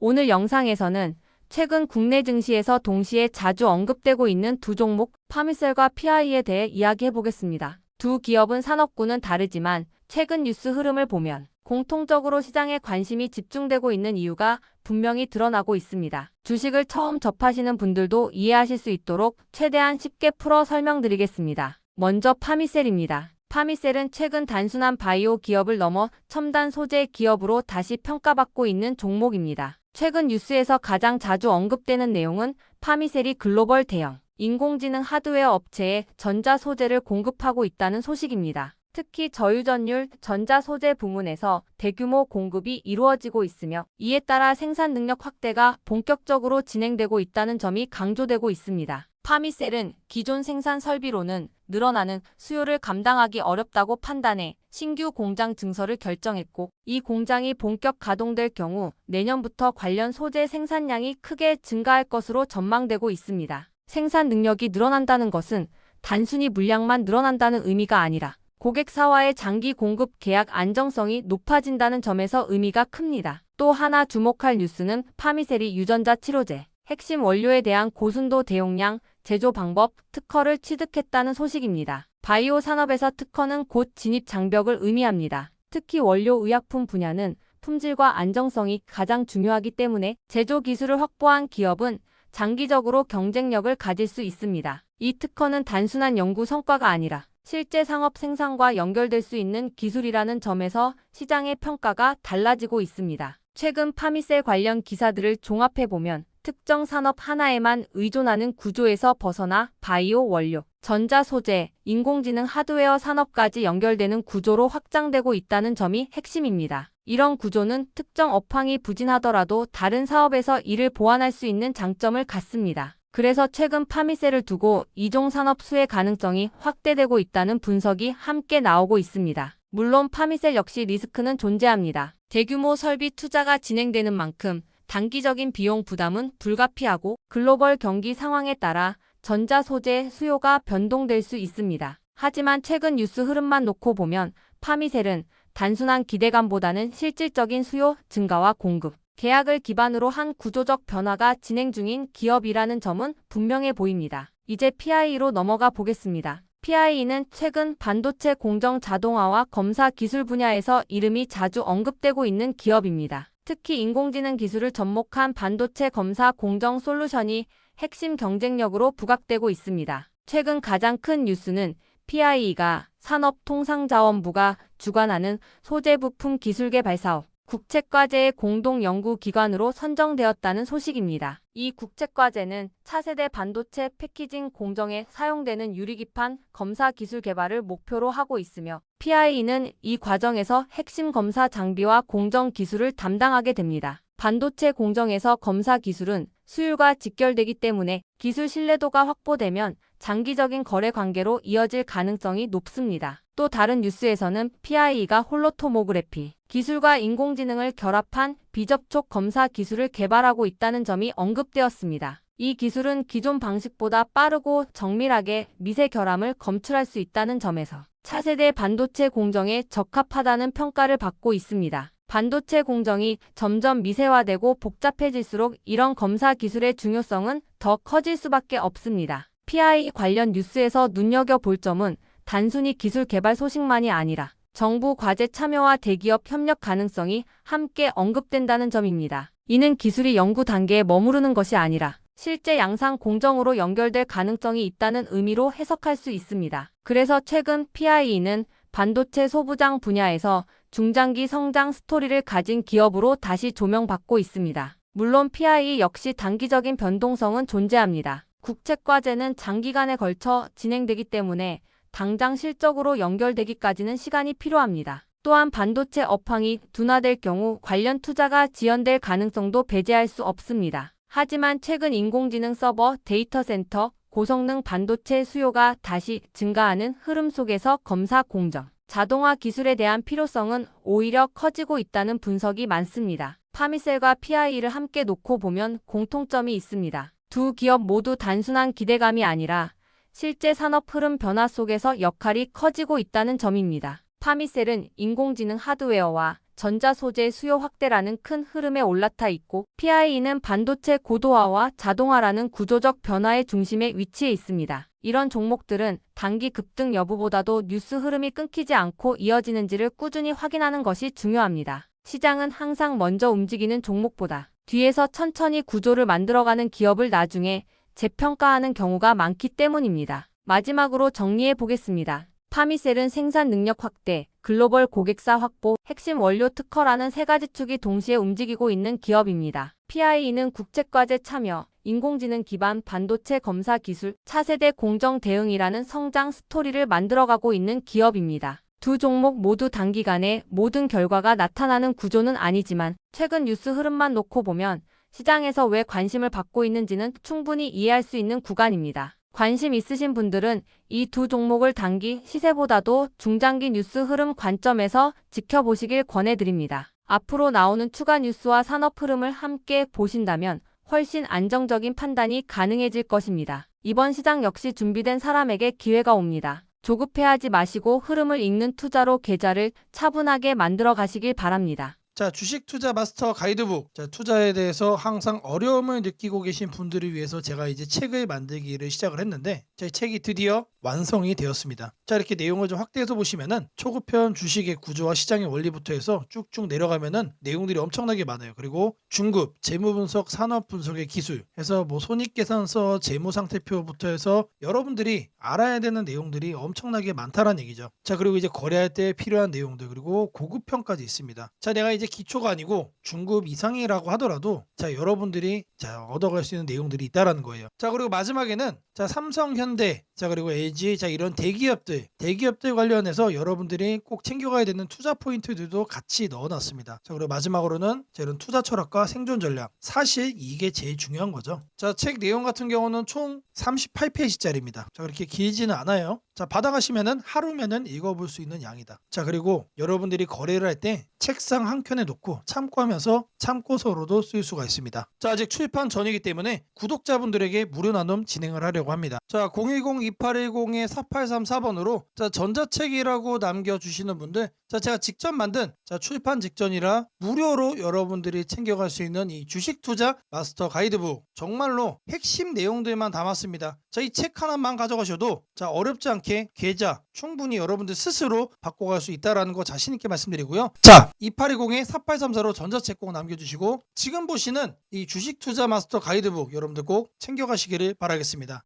오늘 영상에서는 최근 국내 증시에서 동시에 자주 언급되고 있는 두 종목 파미셀과 PI에 대해 이야기해 보겠습니다. 두 기업은 산업군은 다르지만 최근 뉴스 흐름을 보면 공통적으로 시장에 관심이 집중되고 있는 이유가 분명히 드러나고 있습니다. 주식을 처음 접하시는 분들도 이해하실 수 있도록 최대한 쉽게 풀어 설명드리겠습니다. 먼저 파미셀입니다. 파미셀은 최근 단순한 바이오 기업을 넘어 첨단 소재 기업으로 다시 평가받고 있는 종목입니다. 최근 뉴스에서 가장 자주 언급되는 내용은 파미셀이 글로벌 대형 인공지능 하드웨어 업체에 전자 소재를 공급하고 있다는 소식입니다. 특히 저유전율 전자소재 부문에서 대규모 공급이 이루어지고 있으며 이에 따라 생산 능력 확대가 본격적으로 진행되고 있다는 점이 강조되고 있습니다. 파미셀은 기존 생산 설비로는 늘어나는 수요를 감당하기 어렵다고 판단해 신규 공장 증설을 결정했고, 이 공장이 본격 가동될 경우 내년부터 관련 소재 생산량이 크게 증가할 것으로 전망되고 있습니다. 생산 능력이 늘어난다는 것은 단순히 물량만 늘어난다는 의미가 아니라 고객사와의 장기 공급 계약 안정성이 높아진다는 점에서 의미가 큽니다. 또 하나 주목할 뉴스는 파미셀이 유전자 치료제 핵심 원료에 대한 고순도 대용량 제조 방법 특허를 취득했다는 소식입니다. 바이오 산업에서 특허는 곧 진입 장벽을 의미합니다. 특히 원료 의약품 분야는 품질과 안정성이 가장 중요하기 때문에 제조 기술을 확보한 기업은 장기적으로 경쟁력을 가질 수 있습니다. 이 특허는 단순한 연구 성과가 아니라 실제 상업 생산과 연결될 수 있는 기술이라는 점에서 시장의 평가가 달라지고 있습니다. 최근 파미셀 관련 기사들을 종합해보면 특정 산업 하나에만 의존하는 구조에서 벗어나 바이오 원료, 전자 소재, 인공지능 하드웨어 산업까지 연결되는 구조로 확장되고 있다는 점이 핵심입니다. 이런 구조는 특정 업황이 부진하더라도 다른 사업에서 이를 보완할 수 있는 장점을 갖습니다. 그래서 최근 파미셀을 두고 이종 산업 수혜 가능성이 확대되고 있다는 분석이 함께 나오고 있습니다. 물론 파미셀 역시 리스크는 존재합니다. 대규모 설비 투자가 진행되는 만큼 단기적인 비용 부담은 불가피하고 글로벌 경기 상황에 따라 전자 소재 수요가 변동될 수 있습니다. 하지만 최근 뉴스 흐름만 놓고 보면 파미셀은 단순한 기대감보다는 실질적인 수요 증가와 공급, 계약을 기반으로 한 구조적 변화가 진행 중인 기업이라는 점은 분명해 보입니다. 이제 PI로 넘어가 보겠습니다. PI는 최근 반도체 공정 자동화와 검사 기술 분야에서 이름이 자주 언급되고 있는 기업입니다. 특히 인공지능 기술을 접목한 반도체 검사 공정 솔루션이 핵심 경쟁력으로 부각되고 있습니다. 최근 가장 큰 뉴스는 PI가 산업통상자원부가 주관하는 소재 부품 기술 개발 사업 국책과제의 공동연구기관으로 선정되었다는 소식입니다. 이 국책과제는 차세대 반도체 패키징 공정에 사용되는 유리기판 검사 기술 개발을 목표로 하고 있으며 PI는 이 과정에서 핵심 검사 장비와 공정 기술을 담당하게 됩니다. 반도체 공정에서 검사 기술은 수율과 직결되기 때문에 기술 신뢰도가 확보되면 장기적인 거래 관계로 이어질 가능성이 높습니다. 또 다른 뉴스에서는 PI가 홀로토모그래피 기술과 인공지능을 결합한 비접촉 검사 기술을 개발하고 있다는 점이 언급되었습니다. 이 기술은 기존 방식보다 빠르고 정밀하게 미세 결함을 검출할 수 있다는 점에서 차세대 반도체 공정에 적합하다는 평가를 받고 있습니다. 반도체 공정이 점점 미세화되고 복잡해질수록 이런 검사 기술의 중요성은 더 커질 수밖에 없습니다. PI 관련 뉴스에서 눈여겨볼 점은 단순히 기술 개발 소식만이 아니라 정부 과제 참여와 대기업 협력 가능성이 함께 언급된다는 점입니다. 이는 기술이 연구 단계에 머무르는 것이 아니라 실제 양산 공정으로 연결될 가능성이 있다는 의미로 해석할 수 있습니다. 그래서 최근 PI는 반도체 소부장 분야에서 중장기 성장 스토리를 가진 기업으로 다시 조명받고 있습니다. 물론 PI 역시 단기적인 변동성은 존재합니다. 국책과제는 장기간에 걸쳐 진행되기 때문에 당장 실적으로 연결되기까지는 시간이 필요합니다. 또한 반도체 업황이 둔화될 경우 관련 투자가 지연될 가능성도 배제할 수 없습니다. 하지만 최근 인공지능 서버, 데이터 센터, 고성능 반도체 수요가 다시 증가하는 흐름 속에서 검사 공정, 자동화 기술에 대한 필요성은 오히려 커지고 있다는 분석이 많습니다. 파미셀과 PI를 함께 놓고 보면 공통점이 있습니다. 두 기업 모두 단순한 기대감이 아니라 실제 산업 흐름 변화 속에서 역할이 커지고 있다는 점입니다. 파미셀은 인공지능 하드웨어와 전자 소재 수요 확대라는 큰 흐름에 올라타 있고 PIE는 반도체 고도화와 자동화라는 구조적 변화의 중심에 위치해 있습니다. 이런 종목들은 단기 급등 여부보다도 뉴스 흐름이 끊기지 않고 이어지는지를 꾸준히 확인하는 것이 중요합니다. 시장은 항상 먼저 움직이는 종목보다 뒤에서 천천히 구조를 만들어가는 기업을 나중에 재평가하는 경우가 많기 때문입니다. 마지막으로 정리해 보겠습니다. 파미셀은 생산 능력 확대, 글로벌 고객사 확보, 핵심 원료 특허라는 세 가지 축이 동시에 움직이고 있는 기업입니다. PIE는 국제과제 참여, 인공지능 기반 반도체 검사 기술, 차세대 공정 대응이라는 성장 스토리를 만들어가고 있는 기업입니다. 두 종목 모두 단기간에 모든 결과가 나타나는 구조는 아니지만 최근 뉴스 흐름만 놓고 보면 시장에서 왜 관심을 받고 있는지는 충분히 이해할 수 있는 구간입니다. 관심 있으신 분들은 이 두 종목을 단기 시세보다도 중장기 뉴스 흐름 관점에서 지켜보시길 권해드립니다. 앞으로 나오는 추가 뉴스와 산업 흐름을 함께 보신다면 훨씬 안정적인 판단이 가능해질 것입니다. 이번 시장 역시 준비된 사람에게 기회가 옵니다. 조급해하지 마시고 흐름을 읽는 투자로 계좌를 차분하게 만들어 가시길 바랍니다. 자, 주식 투자 마스터 가이드북. 자, 투자에 대해서 항상 어려움을 느끼고 계신 분들을 위해서 제가 이제 책을 만들기를 시작을 했는데, 제 책이 드디어 완성이 되었습니다. 자, 이렇게 내용을 좀 확대해서 보시면은 초급편 주식의 구조와 시장의 원리부터 해서 쭉쭉 내려가면은 내용들이 엄청나게 많아요. 그리고 중급, 재무 분석, 산업 분석의 기술 해서 뭐 손익계산서, 재무 상태표부터 해서 여러분들이 알아야 되는 내용들이 엄청나게 많다라는 얘기죠. 자, 그리고 이제 거래할 때 필요한 내용들, 그리고 고급편까지 있습니다. 자, 내가 이제 기초가 아니고 중급 이상이라고 하더라도 자, 여러분들이 자, 얻어갈 수 있는 내용들이 있다라는 거예요. 자, 그리고 마지막에는 자, 삼성, 현대, 자, 그리고 LG, 자, 이런 대기업들 관련해서 여러분들이 꼭 챙겨가야 되는 투자 포인트들도 같이 넣어놨습니다. 자, 그리고 마지막으로는 자, 이런 투자 철학과 생존 전략. 사실 이게 제일 중요한 거죠. 자, 책 내용 같은 경우는 총 38페이지짜리입니다. 자, 그렇게 길지는 않아요. 자, 받아가시면은 하루면은 읽어볼 수 있는 양이다. 자, 그리고 여러분들이 거래를 할 때 책상 한 켠에 놓고 참고하면서 참고서로도 쓸 수가 있습니다. 자, 아직 출판 전이기 때문에 구독자분들에게 무료 나눔 진행을 하려고 합니다. 자, 010-2810-4834번으로 자, 전자책이라고 남겨주시는 분들, 자, 제가 직접 만든 자, 출판 직전이라 무료로 여러분들이 챙겨갈 수 있는 이 주식 투자 마스터 가이드북, 정말로 핵심 내용들만 담았습니다. 자, 이 책 하나만 가져가셔도 자, 어렵지 않게 계좌 충분히 여러분들 스스로 바꿔갈 수 있다는 거 자신 있게 말씀드리고요. 자, 2820-4834로 전자책 꼭 남겨주시고 지금 보시는 이 주식 투자 마스터 가이드북 여러분들 꼭 챙겨가시기를 바라겠습니다.